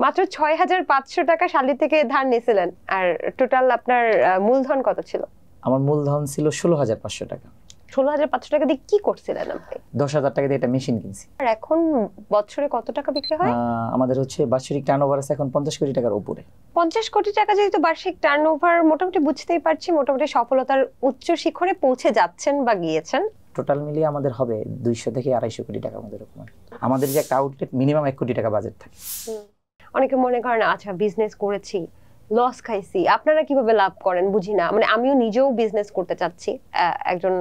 মাত্র ৬,৫০০ টাকা শালী থেকে ধার নিয়েছিলেন, আর টোটাল আপনার মূলধন কত ছিল? আমার মূলধন ছিল ১৬,৫০০ টাকা। ১৬,৫০০ টাকা দিয়ে কি করছিলেন আপনি? ১০,০০০ টাকা দিয়ে একটা মেশিন কিনছি। আর এখন বছরে কত টাকা বিক্রি হয়? আমাদের হচ্ছে বার্ষিক টার্নওভার আছে এখন ৫০ কোটি টাকার উপরে। ৫০ কোটি টাকা যেহেতু বার্ষিক টার্নওভার, মোটামুটি বুঝতেই পারছি মোটামুটি সফলতার উচ্চ শিখরে পৌঁছে যাচ্ছেন বা গিয়েছেন। টোটাল মিলিয়ে আমাদের হবে ২০০ থেকে ২৫০ কোটি টাকা আমাদের এরকম। আমাদের যে একটা আউটলেট মিনিমাম ১ কোটি টাকা বাজেট থাকে। অনেকে মনে করেন আচ্ছা বিজনেস করেছি, লস খাইছি, আপনারা কিভাবে লাভ করেন বুঝি না। মানে আমিও নিজেও বিজনেস করতে চাচ্ছি একজন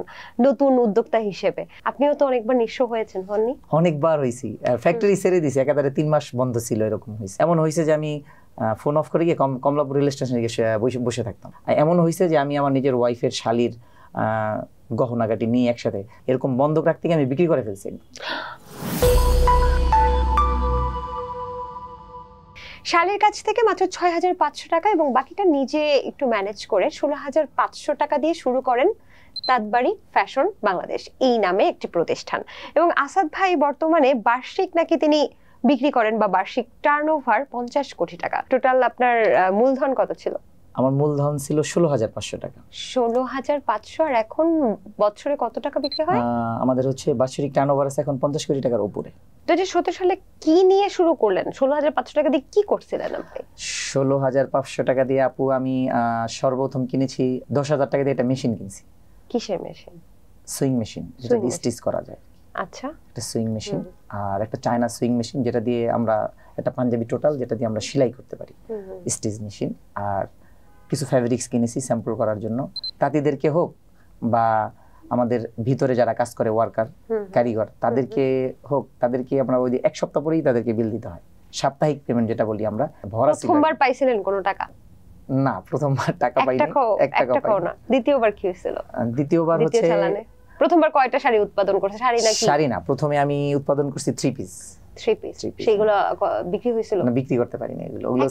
নতুন উদ্যোক্তা হিসেবে। আপনিও তো অনেকবার নিঃস্ব হয়েছেন, হননি? অনেকবার হয়েছি, ফ্যাক্টরি ছেড়ে দিয়েছি, একেবারে ৩ মাস বন্ধ ছিল, এরকম হয়েছে। এমন হয়েছে যে আমি ফোন অফ করে গিয়ে কমলাপুর রেল স্টেশনে গিয়ে বসে থাকতাম। এমন হয়েছে যে আমি আমার নিজের ওয়াইফের শালীর গহনাগাটি নিয়ে একসাথে এরকম বন্ধক রাখতে গিয়ে আমি বিক্রি করে ফেলছি। শালীর কাছ থেকে মাত্র ৬,৫০০ টাকা এবং বাকিটা নিজে একটু ম্যানেজ করে ১৬,৫০০ টাকা দিয়ে শুরু করেন তাঁতবাড়ি ফ্যাশন বাংলাদেশ এই নামে একটি প্রতিষ্ঠান। এবং আসাদ ভাই বর্তমানে বার্ষিক নাকি তিনি বিক্রি করেন বা বার্ষিক টার্নওভার ৫০ কোটি টাকা। টোটাল আপনার মূলধন কত ছিল? আমার মূলধন ছিল ১৬,৫০০ টাকা। ১৬,৫০০। আর এখন বছরে কত টাকা বিক্রি হয়? আমাদের হচ্ছে বার্ষিক টার্নওভার আছে এখন ৫০ কোটি টাকার উপরে। ২০১৭ সালে কি নিয়ে শুরু করলেন? ১৬,৫০০ টাকা দিয়ে কি করছিলেন আপনি? ১৬,৫০০ টাকা দিয়ে আপু আমি সর্বপ্রথম কিনেছি ১০,০০০ টাকা দিয়ে একটা মেশিন কিনছি। কিসের মেশিন? সুইং মেশিন, যেটা দিয়ে স্টিচ করা যায়। আচ্ছা, একটা সুইং মেশিন আর একটা চায়না সুইং মেশিন, যেটা দিয়ে আমরা একটা পাঞ্জাবি টোটাল, যেটা দিয়ে আমরা সেলাই করতে পারি, স্টিচ মেশিন। আর কিছু ফ্যাব্রিক্স কিনেছি স্যাম্পল করার জন্য, তাঁতিদেরকে হোক বা আমাদের ভিতরে যারা কাজ করে ওয়ার্কার কারিগর তাদেরকে হোক, তাদেরকে আমরা ওই ১ সপ্তাহ পরেই তাদেরকে বিল দিতে হয়, সাপ্তাহিক পেমেন্ট যেটা বলি আমরা। প্রথমবার পাইছিলেন কোনো টাকা? না, প্রথমবার টাকা পাইনি, 1 টাকাও না। দ্বিতীয়বার কি হয়েছিল? দ্বিতীয়বার হচ্ছে প্রথমবার কয়টা শাড়ি উৎপাদন করছে? শাড়ি নাকি? শাড়ি না, প্রথমে আমি উৎপাদন করছি 3 পিস। সেগুলো বিক্রি হয়েছিল? না, বিক্রি করতে পারিনি এগুলো। ওগুলো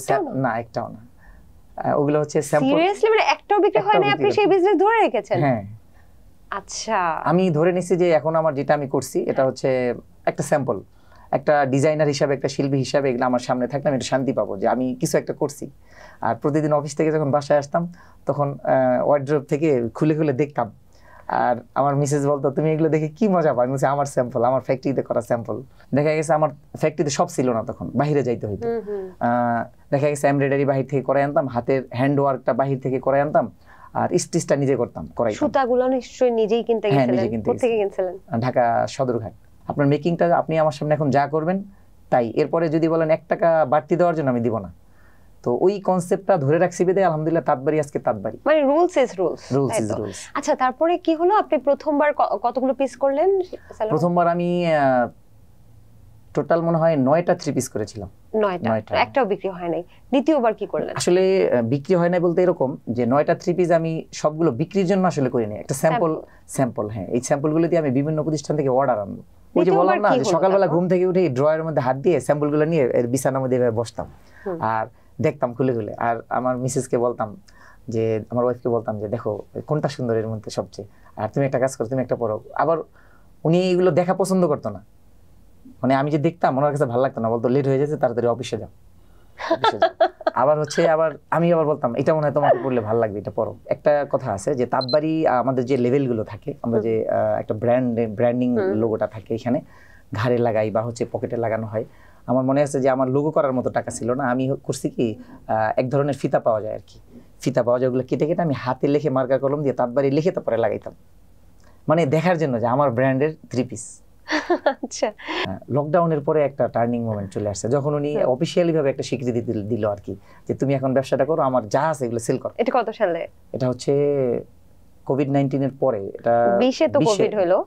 না, একটাও না। ওগুলো হচ্ছে স্যাম্পল। সিরিয়াসলি? মানে একটাও বিক্রি হয় না? আপনি সেই বিজনেস ধরে রেখেছেন? হ্যাঁ। আচ্ছা, আমি ধরে নিছি যে এখন আমার যেটা আমি করছি এটা হচ্ছে একটা স্যাম্পল। একটা ডিজাইনার হিসাবে, একটা শিল্পী হিসাবে এগুলো আমার সামনে থাকলে আমি একটু শান্তি পাবো যে আমি কিছু একটা করছি। আর প্রতিদিন অফিস থেকে যখন বাসায় আসতাম তখন ওয়ার্ড্রোব থেকে খুলে খুলে দেখতাম। আর আমার মিসেস বলতো, তুমি এগুলো দেখে কি মজা পাও? আমি বলছি আমার স্যাম্পল, আমার ফ্যাক্টরিতে করা স্যাম্পল। দেখা গেছে আমার ফ্যাক্টরিতে সব ছিল না, তখন বাইরে যাইতে হইতো। দেখা গেছে এমব্রয়ডারি বাহির থেকে করে আনতাম, হাতের হ্যান্ড ওয়ার্কটা বাহির থেকে করে আনতাম, আর স্টিচটা নিজে করতাম, করাইতাম। সুতাগুলো নিশ্চয়ই নিজেই কিনতে গেছিলেন? কোথা থেকে কিনছিলেন? ঢাকা সদরঘাট। আপনার মেকিংটা আপনি আমার সামনে এখন যা করবেন তাই, এরপরে যদি বলেন 1 টাকা বাড়তি দেওয়ার জন্য আমি দিব না। তো ওই কনসেপ্টটা ধরে রাখছি বিদে আলহামদুলিল্লাহ তাঁতবাড়ি আজকে তাঁতবাড়ি। মানে রুলস ইজ রুলস। আচ্ছা, তারপরে কি হলো? আপনি প্রথমবার কতগুলো পিস করলেন? প্রথমবার আমি টোটাল মনে হয় 9টা 3 পিস করেছিলাম। 9টা, একটাও বিক্রি হয় নাই। দ্বিতীয়বার কি করলেন? আসলে বিক্রি হয় নাই বলতে এরকম যে 9টা 3 পিস আমি সবগুলো বিক্রির জন্য আসলে করিনি, একটা স্যাম্পল। হ্যাঁ, এই স্যাম্পলগুলো দিয়ে আমি বিভিন্ন প্রতিষ্ঠান থেকে অর্ডার আনবো। ওই যে বললাম না যে সকালবেলা ঘুম থেকে উঠে ড্রয়ারের মধ্যে হাত দিয়ে স্যাম্পলগুলো নিয়ে এর বিছানার মধ্যে বসতাম আর দেখতাম খুলে খুলে। আর আমার মিসেসকে বলতাম, যে আমার ওয়াইফকে বলতাম যে দেখো কোনটা সুন্দর এর মধ্যে সবচেয়ে, আর তুমি একটা কাজ করো, তুমি একটা পরো। আবার উনি এগুলো দেখা পছন্দ করতো না, মানে আমি যে দেখতাম ওনার কাছে ভালো লাগতো না, বলতো লেট হয়ে যাচ্ছে, তাড়াতাড়ি অফিসে যাও। আবার আমি আবার বলতাম এটা মনে হয় তোমাকে পড়লে ভালো লাগবে, এটা পড়ো। একটা কথা আছে যে তাঁতবাড়ি আমাদের যে লেভেলগুলো থাকে, আমরা যে একটা ব্র্যান্ডিং লোগোটা থাকে এখানে ঘাড়ে লাগাই বা হচ্ছে পকেটে লাগানো হয়। আমার মনে আছে যে আমার লোগো করার মতো টাকা ছিল না, আমি করছি কি এক ধরনের ফিতা পাওয়া যায় আর কি, ফিতা পাওয়া যায়, ওগুলো কেটে কেটে আমি হাতে লিখে মার্কার কলম দিয়ে তাঁতবাড়ি লিখে তারপরে লাগাইতাম, মানে দেখার জন্য যে আমার ব্র্যান্ডের 3 পিস। আচ্ছা, লকডাউনের পরে একটা টার্নিং মোমেন্ট চলে আসছে, যখন উনি অফিশিয়ালি ভাবে একটা স্বীকৃতি দিল আর কি, যে তুমি এখন ব্যবসাটা করো, আমার যা আছে এগুলো সেল করো। এটা কত সালে? এটা হচ্ছে কোভিড-19 এর পরে। এটা 20-এ তো কোভিড হলো,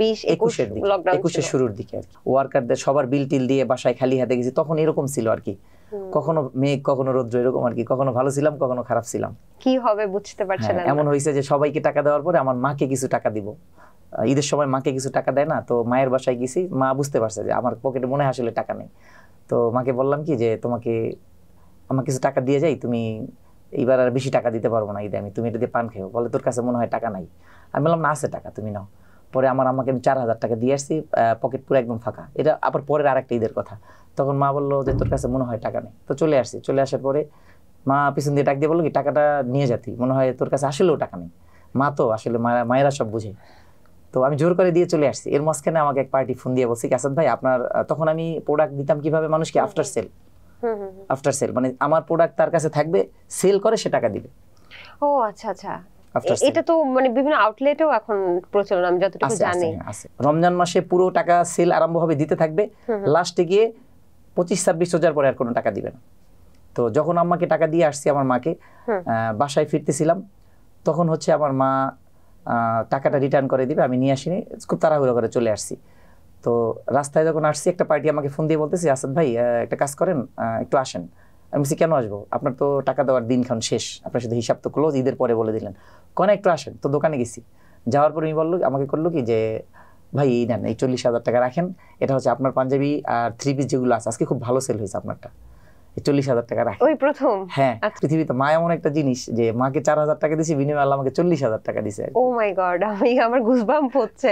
20-21 লকডাউন, 21-এর শুরুর দিকে আর কি। ওয়ার্কারদের সবার বিল টিল দিয়ে বাসায় খালি হাতে গেছি, তখন এরকম ছিল আর কি, কখনো মেঘ কখনো রৌদ্র, এরকম আর কি, কখনো ভালো ছিলাম কখনো খারাপ ছিলাম, কি হবে বুঝতে পারছিলাম না। এমন হয়েছে যে সবাইকে টাকা দেওয়ার পরে আমার মাকে কিছু টাকা দিব, ঈদের সময় মাকে কিছু টাকা দেয় না, তো মায়ের বাসায় গেছি, মা বুঝতে পারছে যে আমার পকেটে মনে হয় আসলে টাকা নেই, তো মাকে বললাম কি যে আমাকে কিছু টাকা দিয়ে যাই, তুমি এইবার আর বেশি টাকা দিতে পারবো না ঈদে, তুমি এটা দিয়ে পান খেও, বলে তোর কাছে মনে হয় টাকা নাই। আমি বললাম না, আছে টাকা, তুমি নাও। পরে আমার আম্মাকে আমি 4000 টাকা দিয়ে আসছি, পকেট পুরো একদম ফাঁকা। এটা আবার পরের আরেকটা ঈদের কথা। তখন মা বললো যে তোর কাছে মনে হয় টাকা নেই। তো চলে আসছি, চলে আসার পরে মা পিছন দিয়ে ডাক দিয়ে বললো কি টাকাটা নিয়ে যাতি, মনে হয় তোর কাছে আসলেও টাকা নেই। মা তো আসলে মায়েরা সব বুঝে। তো আমি জোর করে দিয়ে চলে আসছি। এর মাঝখানে আমাকে এক পার্টি ফোন দিয়ে বলছি কি আসাদ ভাই আপনার, তখন আমি প্রোডাক্ট দিতাম কিভাবে মানুষকে, আফটার সেল, মানে আমার প্রোডাক্ট তার কাছে থাকবে, সেল করে সে টাকা দিবে। ও আচ্ছা আচ্ছা, এটা তো মানে বিভিন্ন আউটলেটেও এখন প্রচলন, আমি যতটুকু জানি। রমজান মাসে পুরো টাকা সেল আরম্ভ হবে, দিতে থাকবে, লাস্টে গিয়ে 25-26 হাজার পরে আর কোনো টাকা দিবে না। তো যখন আম্মাকে টাকা দিয়ে আসছি, আমার মাকে বাসায় ফিরতেছিলাম, তখন হচ্ছে আমার মা টাকাটা রিটার্ন করে দিবে, আমি নিয়ে আসিনি, খুব তাড়াহুড়ো করে চলে আসছি। তো রাস্তায় যখন আসছি, একটা পার্টি আমাকে ফোন দিয়ে বলতেছে আসাদ ভাই একটা কাজ করেন, একটু আসেন। আমি বলছি কেন আসবো, আপনার তো টাকা দেওয়ার দিন খান শেষ, আপনার সাথে হিসাব তো ক্লোজ, ঈদের পরে বলে দিলেন, কোন একটু আসেন। তো দোকানে গেছি, যাওয়ার পরে আমাকে করলো কি যে ভাই এই নেন, এই 40,000 টাকা রাখেন, এটা হচ্ছে আপনার পাঞ্জাবি আর 3 পিস যেগুলো আছে, আজকে খুব ভালো সেল হয়েছে আপনারটা, 40,000 টাকা রাখেন। ওই প্রথম? হ্যাঁ, পৃথিবীতে মা এমন একটা জিনিস যে মাকে 4,000 টাকা দিছি, বিনিময়ে আল্লাহ আমাকে 40,000 টাকা দিছে। ও মাই গড, আমার গুজবাম্প হচ্ছে।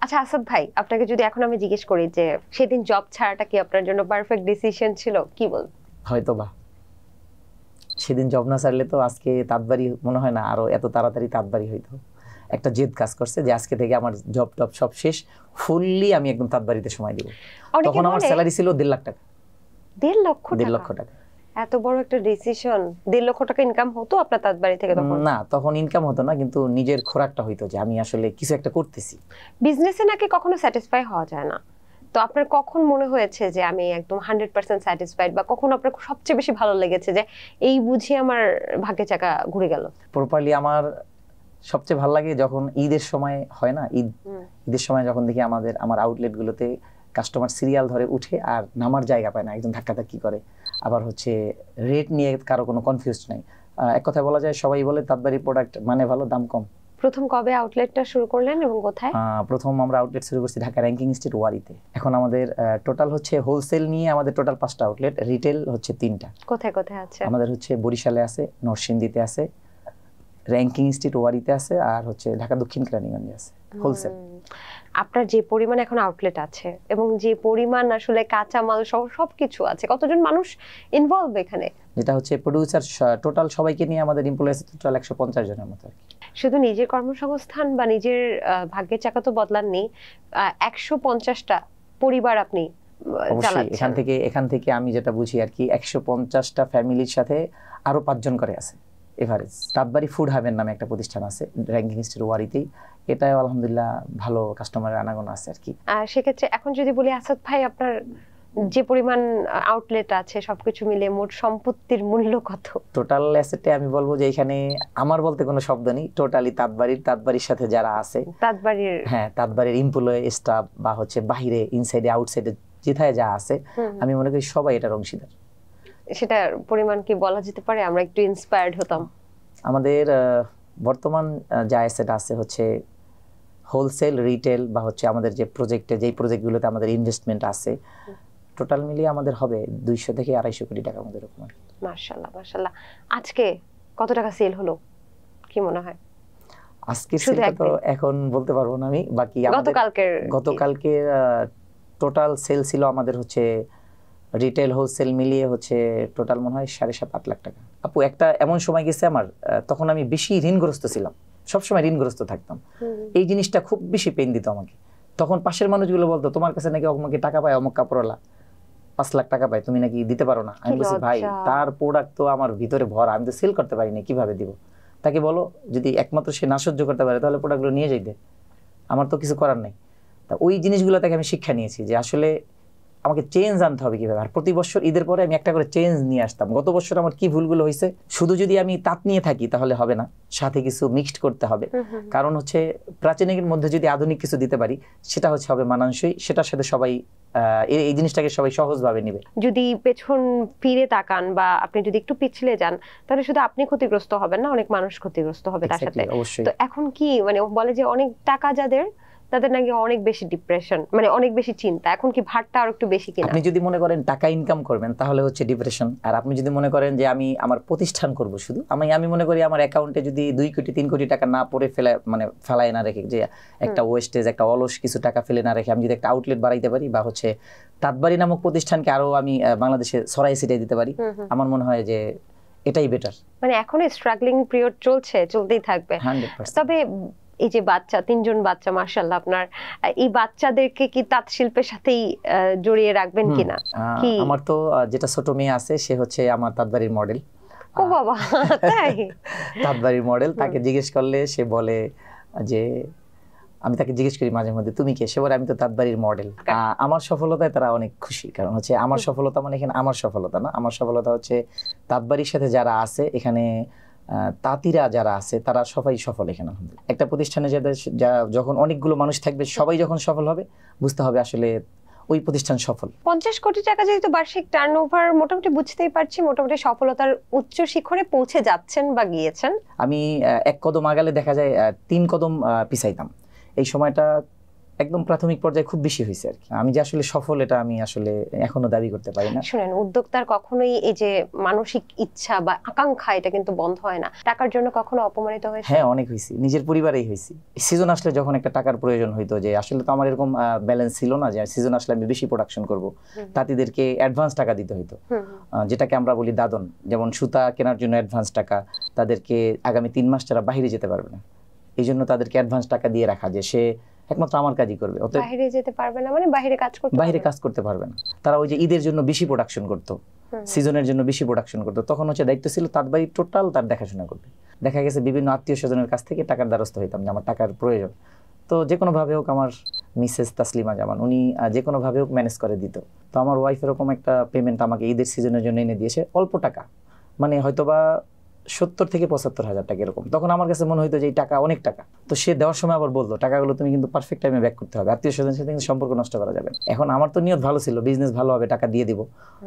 আচ্ছা আসাদ ভাই, আপনাকে যদি এখন আমি জিজ্ঞেস করি যে সেদিন জব ছাড়াটা কি আপনার জন্য পারফেক্ট ডিসিশন ছিল, কি বল? হয়তোবা সেদিন জব না ছাড়লে তো আজকে তাঁতবাড়ি মনে হয় না আরো এত তাড়াতাড়ি তাঁতবাড়ি হইতো। একটা জেদ কাজ করছে যে আজকে থেকে আমার জব টব সব শেষ, ফুললি আমি একদম তাঁতবাড়িতে সময় দিব। তখন আমার স্যালারি ছিল 1.5 লাখ টাকা। 1.5 লক্ষ? 1.5 লক্ষ টাকা। এত বড় একটা ডিসিশন। 1.5 লক্ষ টাকা ইনকাম হতো আপনার তাঁতবাড়ি থেকে তখন? না, তখন ইনকাম হতো না, কিন্তু নিজের খোরাকটা হইতো যে আমি আসলে কিছু একটা করতেছি। বিজনেসে নাকি কখনো স্যাটিসফাই হওয়া যায় না, তো আপনার কখন মনে হয়েছে যে আমি একদম 100% স্যাটিসফাইড, বা কখন আপনার সবচেয়ে বেশি ভালো লেগেছে যে এই বুঝি আমার ভাগ্যের চাকা ঘুরে গেল? প্রপারলি আমার সবচেয়ে ভালো লাগে যখন ঈদের সময় হয় না, ঈদের সময় যখন দেখি আমার আউটলেট গুলোতে কাস্টমার সিরিয়াল ধরে উঠে আর নামার জায়গা পায় না, একজন ধাক্কাধাক্কি করে, আবার হচ্ছে রেট নিয়ে কারো কোনো কনফিউজড নাই। এক কথায় বলা যায় সবাই বলে তাঁতবাড়ির প্রোডাক্ট মানে ভালো, দাম কম। প্রথম কবে আউটলেটটা শুরু করলেন এবং কোথায়? প্রথম আমরা আউটলেট শুরু করছি ঢাকা র্যাঙ্কিং স্ট্রিট ওয়ারিতে। এখন আমাদের টোটাল হচ্ছে হোলসেল নিয়ে আমাদের টোটাল 5টা আউটলেট, রিটেল হচ্ছে 3টা। কোথায় কোথায় আছে? আমাদের হচ্ছে বরিশালে আছে, নরসিংদীতে আছে, র্যাঙ্কিং স্ট্রিট ওয়ারিতে আছে, আর হচ্ছে ঢাকা দক্ষিণ কেরানীগঞ্জে আছে হোলসেল। আপনার যে পরিমাণ এখন আউটলেট আছে এবং যে পরিমাণ আসলে কাঁচামাল সবকিছু আছে, কতজন মানুষ ইনভলভ এখানে? যেটা হচ্ছে প্রোডিউসার টোটাল সবাইকে নিয়ে আমাদের এমপ্লয়ি আছে টোটাল 150 জনের মতো। শুধু নিজের কর্মসংস্থান বা নিজের ভাগ্যের চাকা তো বদলাননি, 150টা পরিবার আপনি চালাচ্ছেন। এখান থেকে আমি যেটা বুঝি আর কি, 150টা ফ্যামিলির সাথে আরো 5 জন করে আছে এভারেজ। তাঁতবাড়ি ফুড হাবের নামে একটা প্রতিষ্ঠান আছে র্যাঙ্কিং স্ট্রিট ওয়ারিতেই, এটাও আলহামদুলিল্লাহ ভালো কাস্টমারের আনাগোনা আছে আর কি। সেক্ষেত্রে এখন যদি বলি আসাদ ভাই, আপনার যে পরিমাণ আউটলেট আছে সবকিছু মিলে মোট সম্পত্তির মূল্য কত? টোটাল অ্যাসেটে আমি বলবো যে এখানে আমার বলতে কোনো শব্দ নেই, টোটালি তাঁতবাড়ির সাথে যারা আছে, তাঁতবাড়ির এমপ্লয়ি স্টাফ বা হচ্ছে বাইরে ইনসাইডে আউটসাইডে যেথায় যা আছে, আমি মনে করি সবাই এটার অংশীদার। সেটার পরিমাণ কি বলা যেতে পারে? আমরা একটু ইন্সপায়ার্ড হতাম। আমাদের বর্তমান যা অ্যাসেট আছে হচ্ছে হোলসেল, রিটেল বা হচ্ছে আমাদের যে যেই প্রজেক্টগুলোতে আমাদের ইনভেস্টমেন্ট আছে, টোটাল মিলিয়ে আমাদের হবে 200 থেকে 250 কোটি টাকা আমাদের এরকম। মাশাআল্লাহ মাশাআল্লাহ। আজকে কত টাকা সেল হলো কি মনে হয়? আজকে সেটা তো এখন বলতে পারবো না আমি, বাকি গতকালকে টোটাল সেল ছিল আমাদের হচ্ছে রিটেল হোলসেল মিলিয়ে হচ্ছে টোটাল মনে হয় 7.5-8 লাখ টাকা। আপু একটা এমন সময় গেছে আমার, তখন আমি বেশি ঋণগ্রস্ত ছিলাম, সবসময় ঋণগ্রস্ত থাকতাম। এই জিনিসটা খুব বেশি পেইন দিত আমাকে। তখন পাশের মানুষগুলো বলতো তোমার কাছে নাকি অমুকে টাকা পায়, অমুক কাপড়ওয়ালা 5 লাখ টাকা পায়, তুমি নাকি দিতে পারো না। আমি বলছি ভাই তার প্রোডাক্ট তো আমার ভিতরে ভরা, আমি তো সেল করতে পারি না, কিভাবে দিব? তাকে বলো যদি একমাত্র সে না সহ্য করতে পারে তাহলে প্রোডাক্টগুলো নিয়ে যাইতে, আমার তো কিছু করার নেই। তা ওই জিনিসগুলো থেকে আমি শিক্ষা নিয়েছি যে আসলে আমাকে চেঞ্জ আনতে হবে কিভাবে। আর প্রতি বছর ঈদের পরে আমি একটা করে চেঞ্জ নিয়ে আসতাম। গত বছর আমার কি ভুলগুলো হয়েছে, শুধু যদি আমি তাঁত নিয়ে থাকি তাহলে হবে না, সাথে কিছু মিক্সড করতে হবে। কারণ হচ্ছে প্রাচীনের মধ্যে যদি আধুনিক কিছু দিতে পারি সেটা হচ্ছে হবে মানানসই, সেটার সাথে সবাই এই জিনিসটাকে সবাই সহজভাবে নেবে। যদি পেছন ফিরে তাকান বা আপনি যদি একটু পিছলে যান তাহলে শুধু আপনি ক্ষতিগ্রস্ত হবেন না, অনেক মানুষ ক্ষতিগ্রস্ত হবে তার সাথে। তো এখন কি মানে বলে যে অনেক টাকা যাদের তাদের নাকি অনেক বেশি ডিপ্রেশন, মানে অনেক বেশি চিন্তা। এখন কি ভারটা আর একটু বেশি কিনা? আপনি যদি মনে করেন টাকা ইনকাম করবেন তাহলে হচ্ছে ডিপ্রেশন, আর আপনি যদি মনে করেন যে আমি আমার প্রতিষ্ঠান করব শুধু, আমি মনে করি আমার অ্যাকাউন্টে যদি 2 কোটি 3 কোটি টাকা না পড়ে ফেলায় না রেখে, যে একটা ওয়েস্টেজ একটা অলস কিছু টাকা ফেলে না রেখে আমি যদি একটা আউটলেট বাড়াইতে পারি বা হচ্ছে তাঁতবাড়ি নামক প্রতিষ্ঠানকে আরো আমি বাংলাদেশে ছড়াই ছিটাই দিতে পারি, আমার মনে হয় যে এটাই বেটার। মানে এখনো স্ট্রাগলিং পিরিয়ড চলতেই থাকবে। 100%। তবে এই যে বাচ্চা, 3 জন বাচ্চা মাশাআল্লাহ আপনার, এই বাচ্চাদেরকে কি তাঁত শিল্পের সাথেই জড়িয়ে রাখবেন কিনা? কি আমার তো যেটা ছোট মেয়ে আছে সে হচ্ছে আমার তাঁতবাড়ির মডেল। ও বাবা, তাই? তাঁতবাড়ির মডেল। তাকে জিজ্ঞেস করলে সে বলে যে, আমি তাকে জিজ্ঞেস করি মাঝে মধ্যে তুমি কে, সে বলে আমি তো তাঁতবাড়ির মডেল। আমার সফলতায় তারা অনেক খুশি, কারণ হচ্ছে আমার সফলতা মানে এখানে আমার সফলতা না, আমার সফলতা হচ্ছে তাঁতবাড়ির সাথে যারা আছে এখানে, তাঁতিরা যারা আছে তারা সবাই সফল এখানে। একটা প্রতিষ্ঠানে যখন অনেকগুলো মানুষ থাকবে, সবাই যখন সফল হবে বুঝতে হবে আসলে ওই প্রতিষ্ঠান সফল। 50 কোটি টাকা যেহেতু বার্ষিক টার্নওভার, মোটামুটি বুঝতেই পারছি মোটামুটি সফলতার উচ্চ শিখরে পৌঁছে যাচ্ছেন বা গিয়েছেন। আমি 1 কদম আগালে দেখা যায় 3 কদম পিছাইতাম। এই সময়টা একদম প্রাথমিক পর্যায়ে খুব বেশি হয়েছে আর কি। আমি যে আসলে সফল এটা আমি আসলে এখনো দাবি করতে পারি না। শুনেন, উদ্যোক্তার কখনোই এই যে মানসিক ইচ্ছা বা আকাঙ্ক্ষা এটা কিন্তু বন্ধ হয় না। টাকার জন্য কখনো অপমানিত হয়েছে? হ্যাঁ, অনেক হয়েছি, নিজের পরিবারেই হয়েছি। সিজন আসলে যখন একটা টাকার প্রয়োজন হইতো, যে আসলে তো আমার এরকম ব্যালেন্স ছিল না যে সিজন আসলে আমি বেশি প্রোডাকশন করব, তাঁতিদেরকে অ্যাডভান্স টাকা দিতে হইতো, যেটাকে আমরা বলি দাদন। যেমন সুতা কেনার জন্য অ্যাডভান্স টাকা, তাদেরকে আগামী 3 মাস তারা বাইরে যেতে পারবে না, এই জন্য তাদেরকে অ্যাডভান্স টাকা দিয়ে রাখা যে সে একমাত্র আমার কাজই করবে। বাইরে যেতে পারবে না মানে বাইরে কাজ করতে পারবে না। তারা ওই যে ঈদের জন্য বেশি প্রোডাকশন করতো, সিজনের জন্য বেশি প্রোডাকশন করতো, তখন হচ্ছে দায়িত্ব ছিল তাঁতবাড়ি টোটাল তার দেখাশোনা করবে। দেখা গেছে বিভিন্ন আত্মীয় স্বজনের কাছ থেকে টাকার দ্বারস্থ হইতাম যে আমার টাকার প্রয়োজন, তো যে কোনো ভাবে হোক আমার মিসেস তাসলিমা জামান উনি যে কোনো ভাবে হোক ম্যানেজ করে দিত। তো আমার ওয়াইফ এরকম একটা পেমেন্ট আমাকে ঈদের সিজনের জন্য এনে দিয়েছে, অল্প টাকা, মানে হয়তোবা 70 থেকে 75 হাজার টাকা এরকম। তখন আমার কাছে মনে হইতো যে এই টাকা অনেক টাকা। তো সে দেওয়ার সময় আবার বলতো টাকাগুলো তুমি কিন্তু পারফেক্ট টাইমে ব্যাক করতে হবে, আত্মীয় স্বজনের সাথে কিন্তু সম্পর্ক নষ্ট করা যাবে। এখন আমার তো নিয়ত ভালো ছিল, বিজনেস ভালো হবে, টাকা দিয়ে দিব,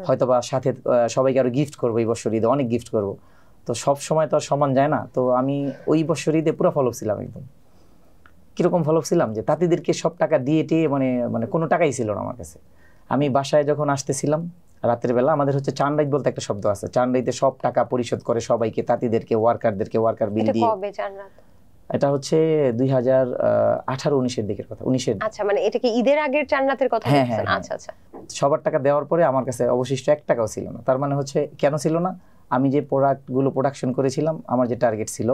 হয়তোবা সাথে সবাইকে আরো গিফট করবো, এই বছর ঈদে অনেক গিফট করবো। তো সব সময় তো আর সমান যায় না। তো আমি ওই বছর ঈদে পুরো ফলো ছিলাম। একদম কিরকম ফলো ছিলাম যে তাঁতিদেরকে সব টাকা দিয়ে টিয়ে মানে কোনো টাকাই ছিল না আমার কাছে। আমি বাসায় যখন আসতেছিলাম রাতের বেলা, আমাদের হচ্ছে চানরাইত বলতে একটা শব্দ আছে, চানরাইতে সব টাকা পরিশোধ করে সবাইকে, তাঁতিদেরকে, ওয়ার্কারদেরকে ওয়ার্কার বিল দিয়ে। এটা হচ্ছে 2018-19 এর দিকের কথা, 19-এর। আচ্ছা, মানে এটা কি ঈদের আগের চানরাতের কথা বলছেন? আচ্ছা আচ্ছা। সবার টাকা দেওয়ার পরে আমার কাছে অবশিষ্ট 1 টাকাও ছিল না। তার মানে হচ্ছে কেন ছিল না, আমি যে প্রোডাক্টগুলো প্রোডাকশন করেছিলাম, আমার যে টার্গেট ছিল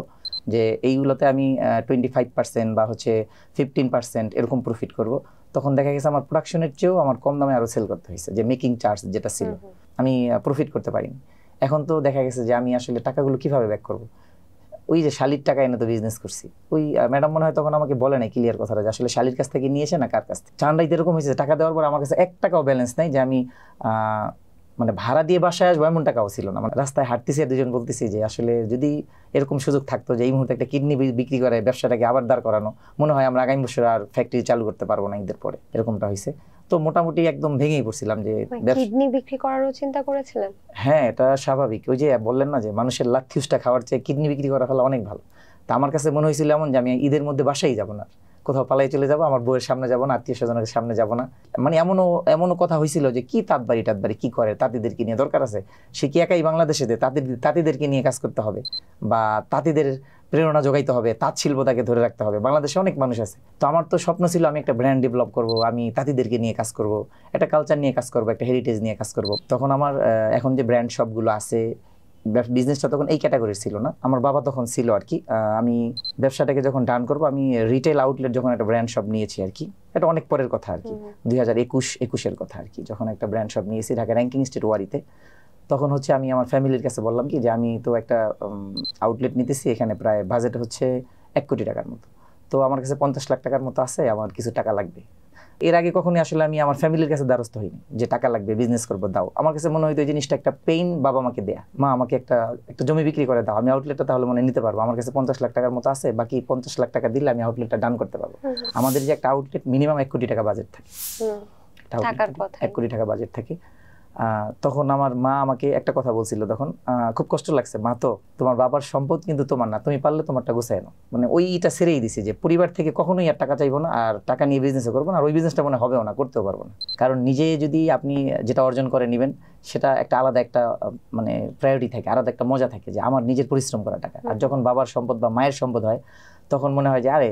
যে এইগুলোতে আমি 25% বা হচ্ছে 15% এরকম প্রফিট করব, তখন দেখা গেছে আমার প্রোডাকশনের চেয়েও আমার কম দামে আরো সেল করতে হয়েছে, যে মেকিং চার্জ যেটা ছিল আমি প্রফিট করতে পারিনি। এখন তো দেখা গেছে যে আমি আসলে টাকাগুলো কিভাবে ব্যাক করব, ওই যে শালির টাকা এনে তো বিজনেস করছি। ওই ম্যাডাম মনে হয় তখন আমাকে বলে নাই ক্লিয়ার কথাটা যে আসলে শালির কাছ থেকে নিয়েছে না কার কাছ থেকে। চানরাইতে এরকম হয়েছে, টাকা দেওয়ার পর আমার কাছে 1 টাকাও ব্যালেন্স নাই যে আমি মানে ভাড়া দিয়ে বাসায় আসবো, এমন টাকাও ছিল না। মানে রাস্তায় হাঁটতেছি আর দুজন বলতেছি যে আসলে যদি এরকম সুযোগ থাকতো যে এই মুহূর্তে একটা কিডনি বিক্রি করে ব্যবসাটাকে আবার দাঁড় করানো, মনে হয় আমরা আগামী বছর আর ফ্যাক্টরি চালু করতে পারবো না ঈদের পরে, এরকমটা হয়েছে। তো মোটামুটি একদম ভেঙেই পড়ছিলাম যে কিডনি বিক্রি করারও চিন্তা করেছিলেন? হ্যাঁ, এটা স্বাভাবিক। ওই যে বললেন না যে মানুষের লাথিউসটা খাওয়ার চেয়ে কিডনি বিক্রি করা হলো অনেক ভালো। তা আমার কাছে মনে হয়েছিল এমন যে আমি ঈদের মধ্যে বাসায় যাবো না, কোথাও পালাই চলে যাবো, আমার বউয়ের সামনে যাবো না, আত্মীয় স্বজনের সামনে যাবো না। মানে এমনও কথা হয়েছিল যে কি তাঁতবাড়ি কি করে, তাঁতিদেরকে নিয়ে দরকার আছে, সে কি একাই বাংলাদেশে তাঁতিদেরকে নিয়ে কাজ করতে হবে বা তাঁতিদের প্রেরণা যোগাইতে হবে, তাঁত শিল্পটাকে ধরে রাখতে হবে, বাংলাদেশে অনেক মানুষ আছে। তো আমার তো স্বপ্ন ছিল আমি একটা ব্র্যান্ড ডেভেলপ করবো, আমি তাঁতিদেরকে নিয়ে কাজ করব, একটা কালচার নিয়ে কাজ করবো, একটা হেরিটেজ নিয়ে কাজ করব। তখন আমার এখন যে ব্র্যান্ড শপগুলো আছে, বিজনেসটা তখন এই ক্যাটাগরির ছিল না, আমার বাবা তখন ছিল আর কি। আমি ব্যবসাটাকে যখন ডান করবো, আমি রিটেল আউটলেট যখন একটা ব্র্যান্ড শপ নিয়েছি আর কি, এটা অনেক পরের কথা আর কি, 2021-এর কথা আর কি, যখন একটা ব্র্যান্ড শপ নিয়েছি ঢাকা র্যাঙ্কিং স্ট্রিট ওয়ারিতে। তখন হচ্ছে আমি আমার ফ্যামিলির কাছে বললাম কি যে আমি তো একটা আউটলেট নিতেছি, এখানে প্রায় বাজেট হচ্ছে 1 কোটি টাকার মতো, তো আমার কাছে 50 লাখ টাকার মতো আছে, আমার কিছু টাকা লাগবে। এর আগে কখনোই আসলে আমি আমার ফ্যামিলির কাছে দ্বারস্থ হইনি যে টাকা লাগবে, বিজনেস করবো, দাও। আমার কাছে মনে হইতো এই জিনিসটা একটা পেইন, বাবা আমাকে দেয়া, মা আমাকে একটা জমি বিক্রি করে দাও, আমি আউটলেটটা তাহলে মনে নিতে পারবো, আমার কাছে 50 লাখ টাকার মতো আছে, বাকি 50 লাখ টাকা দিলে আমি আউটলেটটা ডান করতে পারবো। আমাদের যে একটা আউটলেট মিনিমাম 1 কোটি টাকা বাজেট থাকে, 1 কোটি টাকা বাজেট থাকে। তখন আমার মা আমাকে একটা কথা বলছিল, তখন খুব কষ্ট লাগছে, মা তো তোমার বাবার সম্পদ কিন্তু তোমার না, তুমি পারলে তোমারটা গুছাই নাও। মানে ওইটা ছেড়েই দিছি যে পরিবার থেকে কখনোই আর টাকা চাইবো না, আর টাকা নিয়ে বিজনেসও করবো না, আর ওই বিজনেসটা মনে হবেও না, করতেও পারবো না। কারণ নিজে যদি আপনি যেটা অর্জন করে নেবেন সেটা একটা আলাদা একটা মানে প্রায়োরিটি থাকে, আলাদা একটা মজা থাকে যে আমার নিজের পরিশ্রম করা টাকা। আর যখন বাবার সম্পদ বা মায়ের সম্পদ হয় তখন মনে হয় যে আরে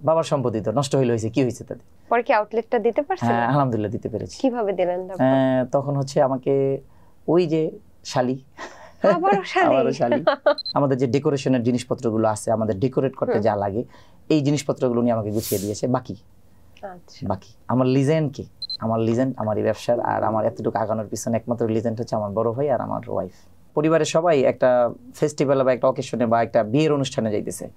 বাবার সম্পত্তি তো নষ্ট হইলে হয়েছে, কি হয়েছে তাদের। পরে কি আউটলেটটা দিতে পারছেন? হ্যাঁ আলহামদুলিল্লাহ দিতে পেরেছি। কিভাবে দিলেন? তখন হচ্ছে আমাকে ওই যে শালি আবারও শালি আমাদের যে ডেকোরেশনের জিনিসপত্রগুলো আছে, আমাদের ডেকোরেট করতে যা লাগে এই জিনিসপত্রগুলো নিয়ে আমাকে গুছিয়ে দিয়েছে। বাকি আমার লিজেন্ড কি, আমার লিজেন্ড আমার এই ব্যবসার আর আমার এতটুকু আগানোর পিছনে একমাত্র লিজেন্ড হচ্ছে আমার বড় ভাই আর আমার ওয়াইফ। পরিবারের সবাই একটা ফেস্টিভ্যালে বা একটা অকেশনে বা একটা বিয়ের অনুষ্ঠানে যাইতেছে,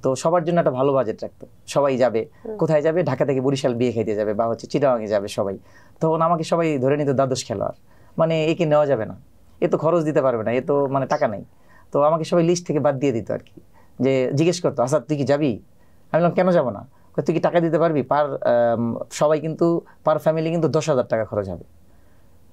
তো সবার জন্য একটা ভালো বাজেট রাখতো। সবাই যাবে, কোথায় যাবে? ঢাকা থেকে বরিশাল বিয়ে খাইতে যাবে বা হচ্ছে চিটাগাঙে যাবে সবাই। তখন আমাকে সবাই ধরে নিত দ্বাদশ খেলোয়াড়, মানে একে নেওয়া যাবে না, এ তো খরচ দিতে পারবে না, এ তো মানে টাকা নেই। তো আমাকে সবাই লিস্ট থেকে বাদ দিয়ে দিত আর কি, যে জিজ্ঞেস করতো আচ্ছা তুই কি যাবি? আমি বললাম কেন যাবো না, তুই কি টাকা দিতে পারবি? সবাই কিন্তু পার ফ্যামিলি কিন্তু 10,000 টাকা খরচ হবে।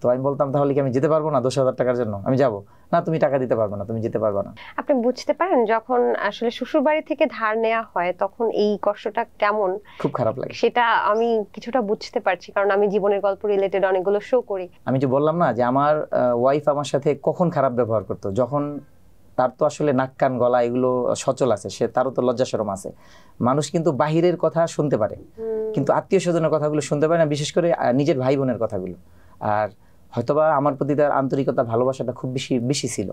তো আমি বলতাম তাহলে কি আমি যেতে পারবো না 10,000 টাকার জন্য? আমি যাবো না, তুমি টাকা দিতে পারবে না, তুমি যেতে পারবে না। আপনি বুঝতে পারেন যখন আসলে শ্বশুর বাড়ি থেকে ধার নেওয়া হয় তখন এই কষ্টটা কেমন, খুব খারাপ লাগে। সেটা আমি কিছুটা বুঝতে পারছি, কারণ আমি জীবনের গল্প রিলেটেড অনেকগুলো শো করি। আমি যে বললাম না যে আমার ওয়াইফ আমার সাথে কখন খারাপ ব্যবহার করতো, যখন তার তো আসলে নাক কান গলা এগুলো সচল আছে, সে তারও তো লজ্জা শরম আছে। মানুষ কিন্তু বাহিরের কথা শুনতে পারে কিন্তু আত্মীয় স্বজনের কথাগুলো শুনতে পারে না, বিশেষ করে নিজের ভাই বোনের কথাগুলো। আর হয়তোবা আমার প্রতি তার আন্তরিকতা ভালোবাসাটা খুব বেশি ছিল,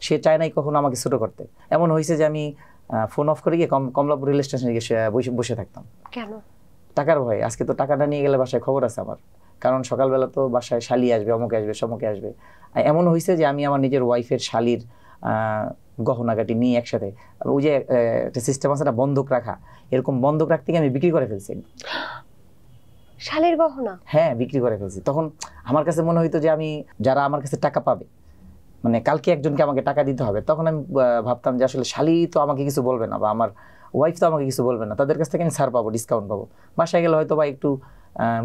সে চায় নাই কখনো আমাকে ছোট করতে। এমন হয়েছে যে আমি ফোন অফ করে গিয়ে কমলাপুর রেল স্টেশনে গিয়ে বসে থাকতাম। কেন? টাকার ভয়। আজকে তো টাকাটা নিয়ে গেলে বাসায় খবর আছে আমার, কারণ সকালবেলা তো বাসায় শালি আসবে, অমুকে আসবে, সমুকে আসবে। এমন হয়েছে যে আমি আমার নিজের ওয়াইফের শালির গহনাগাটি নিয়ে একসাথে, ওই যে একটা সিস্টেম আছে না বন্ধক রাখা, এরকম বন্ধক রাখতে গিয়ে আমি বিক্রি করে ফেলছি শালির গহনা। হ্যাঁ বিক্রি করে ফেলছি। তখন আমার কাছে মনে হইতো যে আমি যারা আমার কাছে টাকা পাবে, মানে কালকে একজনকে আমাকে টাকা দিতে হবে, তখন আমি ভাবতাম যে আসলে শালি তো আমাকে কিছু বলবে না বা আমার ওয়াইফ তো আমাকে কিছু বলবে না, তাদের কাছ থেকে আমি ছাড় পাবো, ডিসকাউন্ট পাবো। বাসায় গেলে হয়তো বা একটু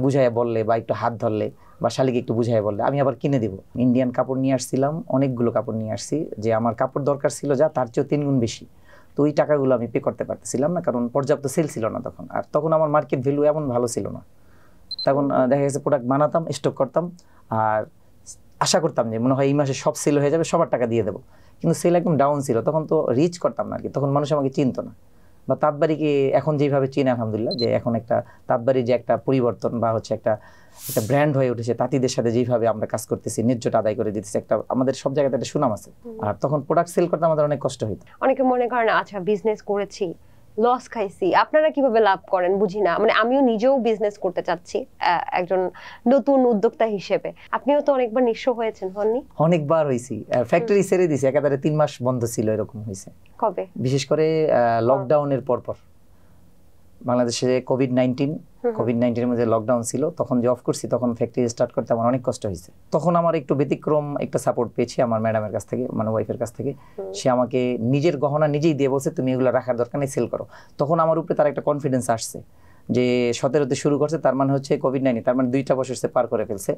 বুঝাইয়া বললে বা একটু হাত ধরলে বা শালিকে একটু বুঝাইয়া বললে আমি আবার কিনে দিব। ইন্ডিয়ান কাপড় নিয়ে আসছিলাম, অনেকগুলো কাপড় নিয়ে আসছি, যে আমার কাপড় দরকার ছিল যা তার চেয়েও 3 গুণ বেশি। তো ওই টাকাগুলো আমি পে করতে পারতেছিলাম না, কারণ পর্যাপ্ত সেল ছিল না তখন। আর তখন আমার মার্কেট ভ্যালু এমন ভালো ছিল না। তখন দেখা গেছে প্রোডাক্ট বানাতাম, স্টক করতাম আর আশা করতাম যে মনে হয় এই মাসে সব সেল হয়ে যাবে, সবার টাকা দিয়ে দেবো, কিন্তু সেল একদম ডাউন ছিল। তখন তো রিচ করতাম না আর কি, তখন মানুষ আমাকে চিনতো না। বা তাঁতবাড়িকে এখন যেভাবে চিনে আলহামদুলিল্লাহ, যে এখন একটা তাঁতবাড়ির যে একটা পরিবর্তন বা হচ্ছে একটা ব্র্যান্ড হয়ে উঠেছে, তাঁতিদের সাথে যেভাবে আমরা কাজ করতেছি, ন্যায্যটা আদায় করে দিতেছি, একটা আমাদের সব জায়গাতে একটা সুনাম আছে। আর তখন প্রোডাক্ট সেল করতে আমাদের অনেক কষ্ট হইতো। অনেকে মনে করেন আচ্ছা বিজনেস করেছি, লস খাইছি, আপনারা কিভাবে লাভ করেন বুঝি না। মানে আমিও নিজেও বিজনেস করতে চাচ্ছি একজন নতুন উদ্যোক্তা হিসেবে। আপনিও তো অনেকবার নিঃস্ব হয়েছেন, হননি? অনেকবার হয়েছি, ফ্যাক্টরি ছেড়ে দিয়েছি, একেবারে 3 মাস বন্ধ ছিল, এরকম হয়েছে। কবে? বিশেষ করে লকডাউনের পরপর বাংলাদেশে কোভিড-19 মধ্যে লকডাউন ছিল, তখন যে অফ করছি তখন ফ্যাক্টরি স্টার্ট করতে আমার অনেক কষ্ট হয়েছে। তখন আমার একটু ব্যতিক্রম একটা সাপোর্ট পেয়েছি আমার ম্যাডামের কাছ থেকে, মানে ওয়াইফের কাছ থেকে। সে আমাকে নিজের গহনা নিজেই দিয়ে বলছে তুমি এগুলো রাখার দরকার নেই, সেল করো। তখন আমার উপরে তার একটা কনফিডেন্স আসছে যে 17তে শুরু করছে, তার মানে হচ্ছে কোভিড-19, তার মানে 2টা বছর সে পার করে ফেলছে।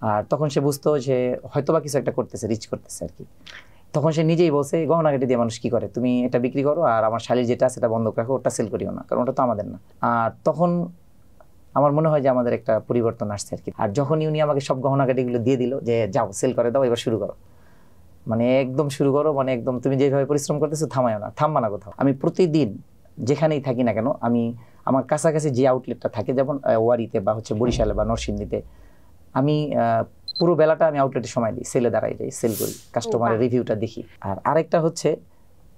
আর তখন সে বুঝতো যে হয়তোবা কিছু একটা করতেছে, রিচ করতেছে আর কি। তখন সে নিজেই বলছে গহনাগাটি দিয়ে মানুষ কি করে, তুমি এটা বিক্রি করো আর আমার শালির যেটা সেটা বন্ধক রাখো, ওটা সেল করিও না, কারণ ওটা তো আমাদের না। আর তখন আমার মনে হয় যে আমাদের একটা পরিবর্তন আসছে আর কি। আর যখনই উনি আমাকে সব গহনাগাটিগুলো দিয়ে দিল যে যাও সেল করে দাও, এবার শুরু করো, মানে একদম শুরু করো, মানে একদম তুমি যেভাবে পরিশ্রম করতেছো থামায়ও না, থামবা না কোথাও। আমি প্রতিদিন যেখানেই থাকি না কেন, আমি আমার কাছাকাছি যে আউটলেটটা থাকে, যেমন ওয়ারিতে বা হচ্ছে বরিশালে বা নরসিংদীতে, আমি পুরো বেলাটা আমি আউটলেটে সময় দিই, সেলে দাঁড়াই যাই, সেল করি, কাস্টমারের রিভিউটা দেখি। আর আরেকটা হচ্ছে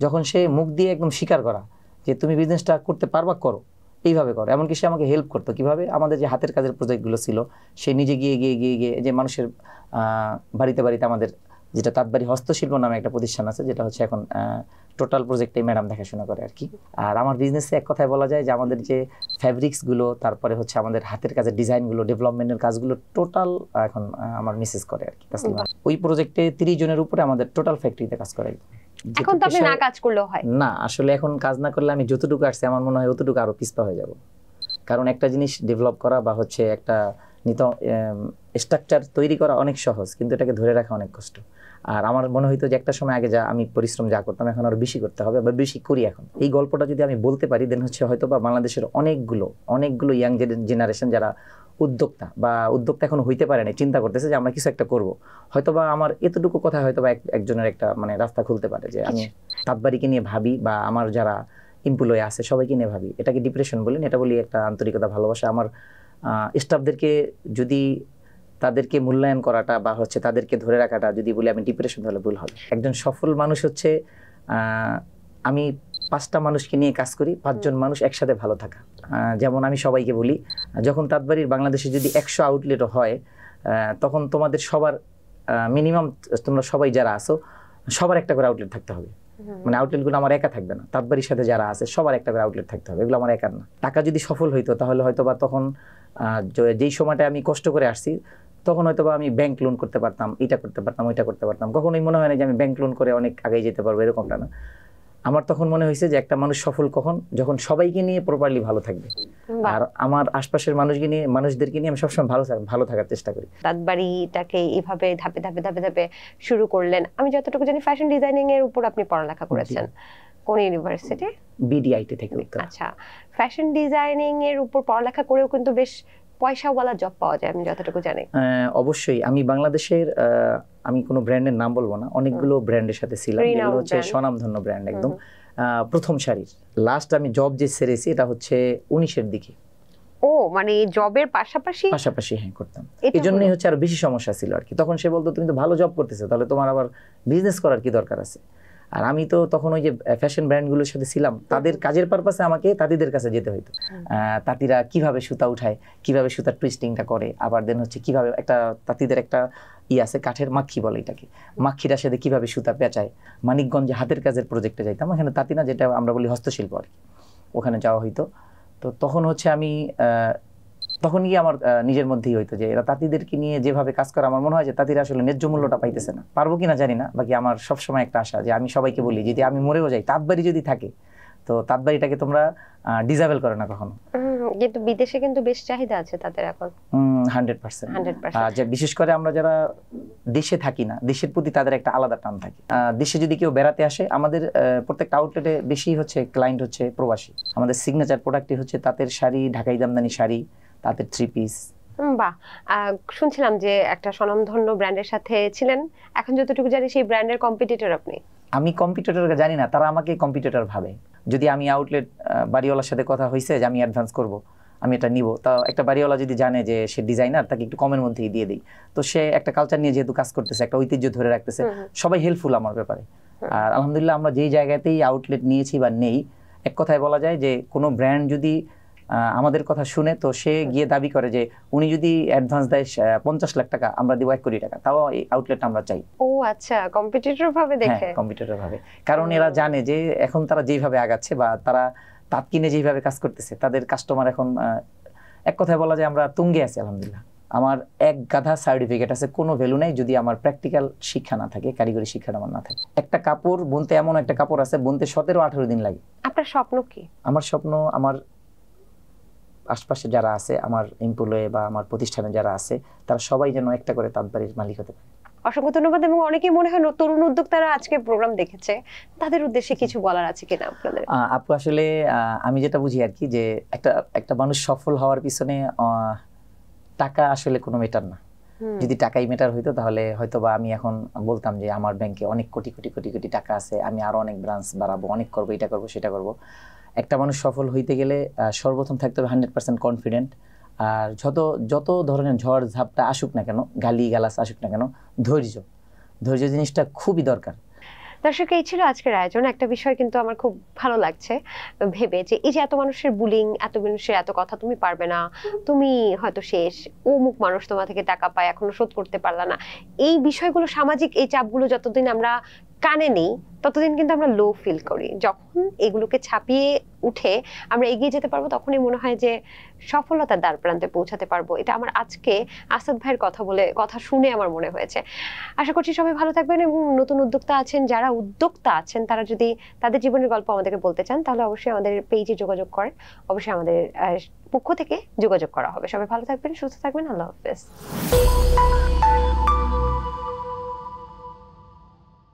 যখন সে মুখ দিয়ে একদম স্বীকার করা যে তুমি বিজনেসটা করতে পারবা, করো, এইভাবে করো। এমনকি সে আমাকে হেল্প করতো কিভাবে, আমাদের যে হাতের কাজের প্রজেক্টগুলো ছিল সে নিজে গিয়ে গিয়ে গিয়ে গিয়ে যে মানুষের বাড়িতে বাড়িতে, আমাদের যেটা তাঁতবাড়ি হস্তশিল্প নামে একটা প্রতিষ্ঠান আছে, যেটা হচ্ছে এখন টোটাল প্রজেক্টে ম্যাডাম দেখাশোনা করে আর কি। আর আমার বিজনেসে এক কথায় বলা যায় যে আমাদের যে ফ্যাব্রিক্সগুলো, তারপরে হচ্ছে আমাদের হাতের কাজের ডিজাইনগুলো, ডেভেলপমেন্টের কাজগুলো টোটাল এখন আমার মিসেস করে আর কি। ওই প্রজেক্টে 30 জনের উপরে আমাদের টোটাল ফ্যাক্টরিতে কাজ করে। এখন তো আপনি না কাজ করলেও হয় না, আসলে এখন কাজ না করলে আমি যতটুকু আসছে আমার মনে হয় অতটুকু আরো পিছপা হয়ে যাব। কারণ একটা জিনিস ডেভেলপ করা বা হচ্ছে একটা স্ট্রাকচার তৈরি করা অনেক সহজ, কিন্তু এটাকে ধরে রাখা অনেক কষ্ট। আর আমার মনে হইতো যে একটা সময় আগে যা আমি পরিশ্রম যা করতাম, এখন আরো বেশি করতে হবে বা বেশি করি এখন। এই গল্পটা যদি আমি বলতে পারি, দেন হচ্ছে হয়তো বা বাংলাদেশের অনেকগুলো ইয়াং জেনারেশন যারা উদ্যোক্তা এখন হইতে পারে না, চিন্তা করতেছে যে আমরা কিছু একটা করব, হয়তোবা আমার এতটুকু কথা হয়তোবা একজনের একটা মানে রাস্তা খুলতে পারে যে আমি তাঁতবাড়িকে নিয়ে ভাবি বা আমার যারা এমপ্লয়ি আছে সবাইকে নিয়ে ভাবি। এটাকে ডিপ্রেশন বলেন, এটা বলি একটা আন্তরিকতা, ভালোবাসা। আমার স্টাফদেরকে যদি তাদেরকে মূল্যায়ন করাটা বা হচ্ছে তাদেরকে ধরে রাখাটা যদি বলি আমি ডিপ্রেশন, তাহলে ভুল হবে। একজন সফল মানুষ হচ্ছে আমি 5টা মানুষকে নিয়ে কাজ করি, 5 জন মানুষ একসাথে ভালো থাকা। যেমন আমি সবাইকে বলি, যখন তাঁতবাড়ির বাংলাদেশে যদি 100 আউটলেটও হয়, তখন তোমাদের সবার মিনিমাম, তোমরা সবাই যারা আছো সবার একটা করে আউটলেট থাকতে হবে। মানে আউটলেটগুলো আমার একা থাকবে না, তাঁতবাড়ির সাথে যারা আছে সবার একটা করে আউটলেট থাকতে হবে, এগুলো আমার একার না। টাকা যদি সফল হইতো তাহলে হয়তো বা তখন যেই সময়টা আমি কষ্ট করে আসছি তখন হয়তো বা আমি ব্যাংক লোন করতে পারতাম, এটা করতে পারতাম, ওইটা করতে পারতাম। কখনোই মনে হয় না যে আমি ব্যাংক লোন করে অনেক আগে যেতে পারবো, এরকমটা না। আমার তখন মনে হয়েছে যে একটা মানুষ সফল যখন সবাইকে নিয়ে প্রপারলি ভালো থাকবে। আর আমার আশপাশের মানুষদেরকে নিয়ে আমি সবসময় ভালো থাকার চেষ্টা করি। তাঁতবাড়িটাকে এইভাবে ধাপে ধাপে ধাপে ধাপে শুরু করলেন। আমি যতটুকু জানি ফ্যাশন ডিজাইনিং এর উপর আপনি পড়ালেখা করেছেন, কোন ইউনিভার্সিটি? বিডিআইটি থেকে। আচ্ছা, ফ্যাশন ডিজাইনিং এর উপর পড়ালেখা করেও কিন্তু বেশ পয়সাওয়ালা জব পাওয়া যায় আমি যতটুকু জানি। অবশ্যই। আমি বাংলাদেশের আমি কোনো ব্র্যান্ডের নাম বলবো না, অনেকগুলো ব্র্যান্ডের সাথে ছিলাম, যেগুলো হচ্ছে স্বনামধন্য ব্র্যান্ড একদম প্রথম সারির। লাস্ট আমি জব যে ছেড়েছি এটা হচ্ছে 19-এর দিকে। ও মানে জবের পাশাপাশি হ্যাঁ করতাম। এই জন্যই হচ্ছে আরো বেশি সমস্যা ছিল আর কি। তখন সে বলতো তুমি তো ভালো জব করতেছো, তাহলে তোমার আবার বিজনেস করার কি দরকার আছে? আর আমি তো তখন ওই যে ফ্যাশন ব্র্যান্ডগুলোর সাথে ছিলাম, তাদের কাজের পারপাসে আমাকে তাঁতিদের কাছে যেতে হইতো। তাঁতিরা কিভাবে সুতা উঠায়, কিভাবে সুতার টুইস্টিংটা করে, আবার দেন হচ্ছে কিভাবে একটা তাঁতিদের একটা আছে কাঠের মাক্ষি বলে এটাকে, মাক্ষিটার সাথে কিভাবে সুতা পেঁচায়। মানিকগঞ্জে হাতের কাজের প্রজেক্টে যাইতাম, এখানে তাঁতি না, যেটা আমরা বলি হস্তশিল্প আর কি, ওখানে যাওয়া হইতো। তো তখন হচ্ছে আমি তখন গিয়ে আমার নিজের মধ্যেই হইতো যে এরা তাঁতিদেরকে নিয়ে যেভাবে কাজ করে, আমার মনে হয় যে তাঁতিরা আসলে ন্যায্য মূল্যটা পাইতেছে না। পারবো কিনা জানি না, বাকি আমার সবসময় একটা আশা যে আমি সবাইকে বলি যদি আমি মরেও যাই, তাঁতবাড়ি যদি থাকে তো তাঁতবাড়িটাকে তোমরা ডিসেবল করে না কখনো। কিন্তু বিদেশে কিন্তু বেশ চাহিদা আছে তাদের এখন 100%। যে বিশেষ করে আমরা যারা দেশে থাকি না, দেশের প্রতি তাদের একটা আলাদা টান থাকে। দেশে যদি কেউ বেড়াতে আসে, আমাদের প্রত্যেকটা আউটলেটে বেশি হচ্ছে ক্লায়েন্ট হচ্ছে প্রবাসী। আমাদের সিগনেচার প্রোডাক্টই হচ্ছে তাঁতের শাড়ি, ঢাকাই জামদানি শাড়ি, তাঁতের 3 পিস। বাহ, শুনছিলাম যে একটা স্বনামধন্য ব্র্যান্ডের সাথে ছিলেন, এখন যতটুকু জানি সেই ব্র্যান্ডের কম্পিটিটর আপনি। আমি কম্পিটিটরকে জানি না, তারা আমাকে কম্পিটিটর ভাবে। যদি আমি আউটলেট বাড়িওয়ালার সাথে কথা হয়েছে যে আমি অ্যাডভান্স করব, আমি এটা নিব, তা একটা বাড়িওয়ালা যদি জানে যে সে ডিজাইনার, তাকে একটু কমের মধ্যেই দিয়ে দিই। তো সে একটা কালচার নিয়ে যেহেতু কাজ করতেছে, একটা ঐতিহ্য ধরে রাখতেছে, সবাই হেল্পফুল আমার ব্যাপারে। আর আলহামদুলিল্লাহ আমরা যেই জায়গাতেই আউটলেট নিয়েছি বা নেই, এক কথায় বলা যায় যে কোনো ব্র্যান্ড যদি আমাদের কথা শুনে, তো সে গিয়ে দাবি করে যে উনি যদি অ্যাডভান্স দেয় 50 লাখ টাকা, আমরা দিব 1 কোটি টাকা, তাও এই আউটলেট আমরা চাই। ও আচ্ছা, কম্পিটিটর ভাবে দেখে। কম্পিটিটর ভাবে, কারণ এরা জানে যে এখন তারা যেভাবে আগাচ্ছে বা তারা তাঁত কিনে যেভাবে কাজ করতেছে, তাদের কাস্টমার এখন এক কথায় বলা যায় আমরা তুঙ্গে আছি আলহামদুলিল্লাহ। আমার 1 গাধা সার্টিফিকেট আছে, কোনো ভ্যালু নাই যদি আমার প্র্যাকটিক্যাল শিক্ষা না থাকে, কারিগরি শিক্ষাটা আমার না থাকে। একটা কাপড় বুনতে, এমন একটা কাপড় আছে বুনতে 17-18 দিন লাগে। আপনার স্বপ্ন কি? আমার স্বপ্ন আমার আশপাশে যারা আছে, আমার এমপ্লয়ি বা আমার প্রতিষ্ঠানে যারা আছে, তারা সবাই যেন একটা করে তাঁতবাড়ির মালিক হতে পারে। অসংখ্য ধন্যবাদ। এবং অনেকেই মনে হয় তরুণ উদ্যোক্তারা আজকে প্রোগ্রাম দেখেছে, তাদের উদ্দেশ্যে কিছু বলার আছে কিনা আপনাদের? আপু আসলে আমি যেটা বুঝি আর কি, যে একটা মানুষ সফল হওয়ার পিছনে টাকা আসলে কোনো ম্যাটার না। যদি টাকাই ম্যাটার হইতো তাহলে হয়তো বা আমি এখন বলতাম যে আমার ব্যাংকে অনেক কোটি কোটি কোটি কোটি টাকা আছে, আমি আরো অনেক ব্রাঞ্চ বাড়াবো, অনেক করবো, এটা করবো, সেটা করবো। একটা মানুষ সফল হইতে গেলে সর্বপ্রথম থাকতে হবে 100% কনফিডেন্ট। আর যত ধরনের ঝড় ঝাপটা আসুক না কেন, গালি গালাস আসুক না কেন, ধৈর্য জিনিসটা খুবই দরকার। দর্শক, এই ছিল আজকের আয়োজন। একটা বিষয় কিন্তু আমার খুব ভালো লাগছে ভেবে, যে এই যে এত মানুষের বুলিং, এত মানুষের এত কথা, তুমি পারবে না, তুমি হয়তো শেষ, অমুক মানুষ তোমার থেকে টাকা পায়, এখনো শোধ করতে পারলা না, এই বিষয়গুলো, সামাজিক এই চাপগুলো যতদিন আমরা কানে নেই ততদিন কিন্তু আমরা লো ফিল করি। যখন এগুলোকে ছাপিয়ে উঠে আমরা এগিয়ে যেতে পারবো তখনই মনে হয় যে সফলতার দ্বার প্রান্তে পৌঁছাতে পারবো। এটা আমার আজকে আসাদ ভাইয়ের কথা শুনে আমার মনে হয়েছে। আশা করছি সবাই ভালো থাকবেন এবং নতুন উদ্যোক্তা আছেন, যারা উদ্যোক্তা আছেন তারা যদি তাদের জীবনের গল্প আমাদেরকে বলতে চান তাহলে অবশ্যই আমাদের পেজে যোগাযোগ করেন, অবশ্যই আমাদের পক্ষ থেকে যোগাযোগ করা হবে। সবাই ভালো থাকবেন, সুস্থ থাকবেন, আল্লাহ হাফেজ।